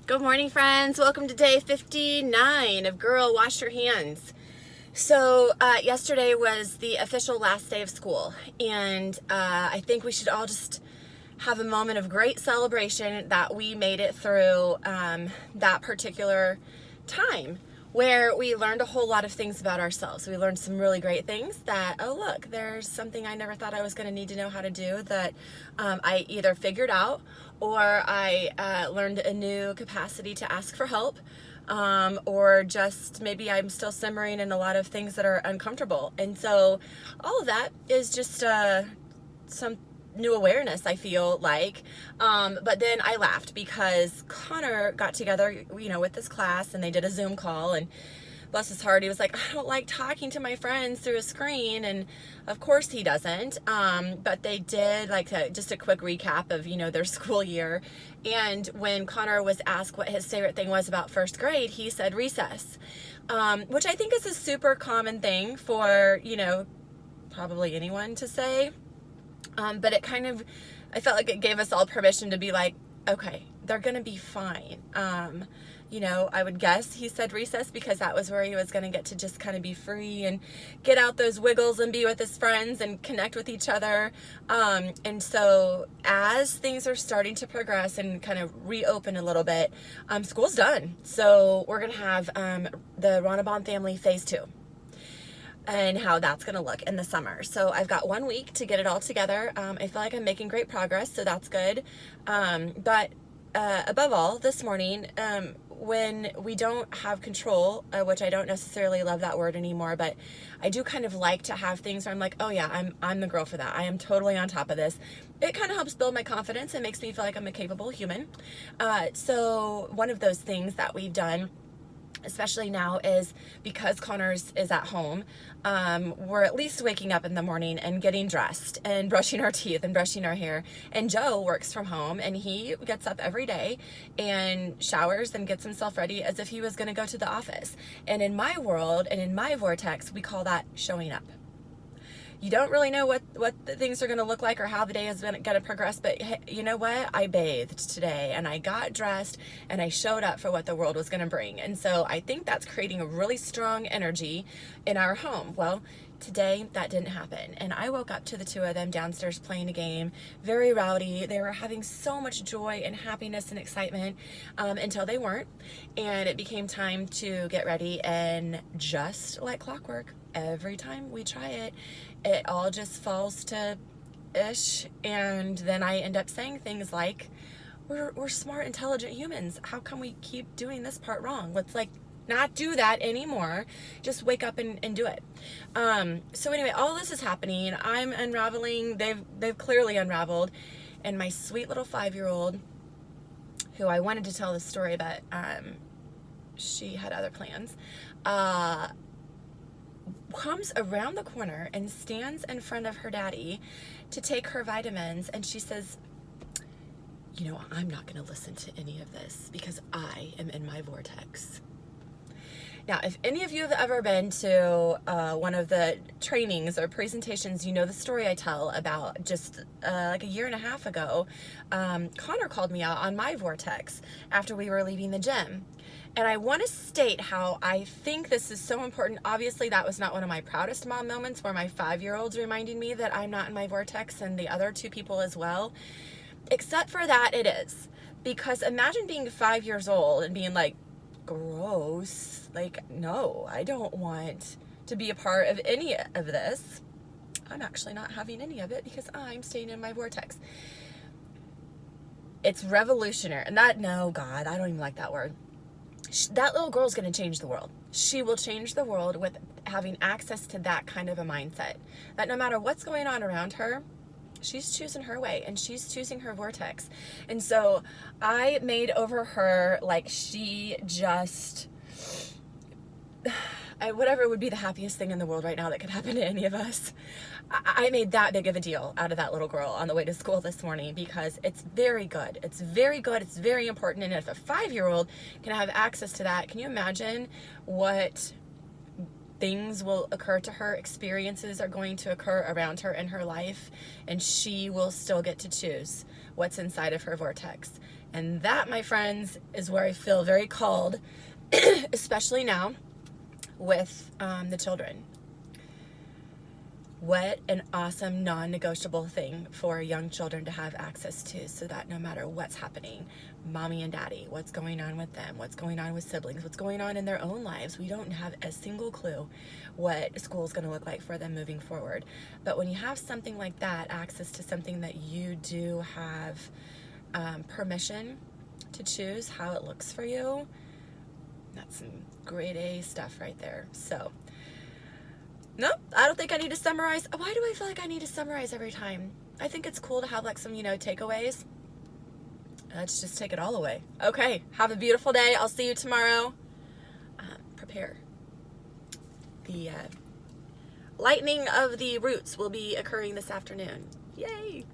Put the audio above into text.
Good morning, friends. Welcome to day 59 of Girl Wash Your Hands. So, yesterday was the official last day of school, and I think we should all just have a moment of great celebration that we made it through that particular time where we learned a whole lot of things about ourselves. We learned some really great things that, oh, look, there's something I never thought I was going to need to know how to do that I either figured out or I learned a new capacity to ask for help. Or just maybe I'm still simmering in a lot of things that are uncomfortable. And so all of that is just some new awareness, I feel like. But then I laughed because Connor got together, with this class, and they did a Zoom call, and bless his heart, he was like, I don't like talking to my friends through a screen. And of course he doesn't. But they did just a quick recap of, their school year. And when Connor was asked what his favorite thing was about first grade, he said recess, which I think is a super common thing for, probably anyone to say. But I felt like it gave us all permission to be like, okay, they're going to be fine. I would guess he said recess because that was where he was going to get to just kind of be free and get out those wiggles and be with his friends and connect with each other. And so as things are starting to progress and kind of reopen a little bit, school's done. So we're going to have the Ronabon family phase 2. And how that's going to look in the summer. So I've got 1 week to get it all together. I feel like I'm making great progress, so that's good. But above all, this morning, when we don't have control, which I don't necessarily love that word anymore, but I do kind of like to have things where I'm like, oh yeah, I'm the girl for that. I am totally on top of this. It kind of helps build my confidence and makes me feel like I'm a capable human. So one of those things that we've done, especially now, is because Connors is at home, we're at least waking up in the morning and getting dressed and brushing our teeth and brushing our hair. And Joe works from home, and he gets up every day and showers and gets himself ready as if he was going to go to the office. And in my world and in my vortex, we call that showing up. You don't really know what the things are going to look like or how the day is going to progress, but hey, you know what? I bathed today and I got dressed and I showed up for what the world was going to bring. And so I think that's creating a really strong energy in our home. Well, today that didn't happen, and I woke up to the two of them downstairs playing a game, very rowdy. They were having so much joy and happiness and excitement until they weren't, and it became time to get ready. And just like clockwork, every time we try it, it all just falls to ish, and then I end up saying things like, we're smart, intelligent humans. How come we keep doing this part wrong? Let's not do that anymore. Just wake up and do it. So anyway, all this is happening. I'm unraveling. They've clearly unraveled. And my sweet little 5-year-old, who I wanted to tell this story, but she had other plans, comes around the corner and stands in front of her daddy to take her vitamins. And she says, I'm not going to listen to any of this because I am in my vortex. Now, if any of you have ever been to one of the trainings or presentations, you know the story I tell about just like a year and a half ago. Connor called me out on my vortex after we were leaving the gym. And I want to state how I think this is so important. Obviously, that was not one of my proudest mom moments where my 5-year-old's reminding me that I'm not in my vortex, and the other 2 people as well. Except for that, it is. Because imagine being 5 years old and being like, gross. No, I don't want to be a part of any of this. I'm actually not having any of it because I'm staying in my vortex. It's revolutionary. And no, God, I don't even like that word. That little girl's going to change the world. She will change the world with having access to that kind of a mindset. That no matter what's going on around her, she's choosing her way and she's choosing her vortex. And so I made over her like she just, whatever would be the happiest thing in the world right now that could happen to any of us. I made that big of a deal out of that little girl on the way to school this morning because it's very good. It's very good. It's very important. And if a 5-year-old can have access to that, can you imagine what things will occur to her, experiences are going to occur around her in her life, and she will still get to choose what's inside of her vortex. And that, my friends, is where I feel very called, especially now with the children. What an awesome non-negotiable thing for young children to have access to, so that no matter what's happening, mommy and daddy, what's going on with them, what's going on with siblings, what's going on in their own lives, we don't have a single clue what school is going to look like for them moving forward. But when you have something like that, access to something that you do have permission to choose how it looks for you, that's some grade A stuff right there. So nope, I don't think I need to summarize. Why do I feel like I need to summarize every time? I think it's cool to have like some, takeaways. Let's just take it all away. Okay, have a beautiful day. I'll see you tomorrow. Prepare. The lightning of the roots will be occurring this afternoon. Yay!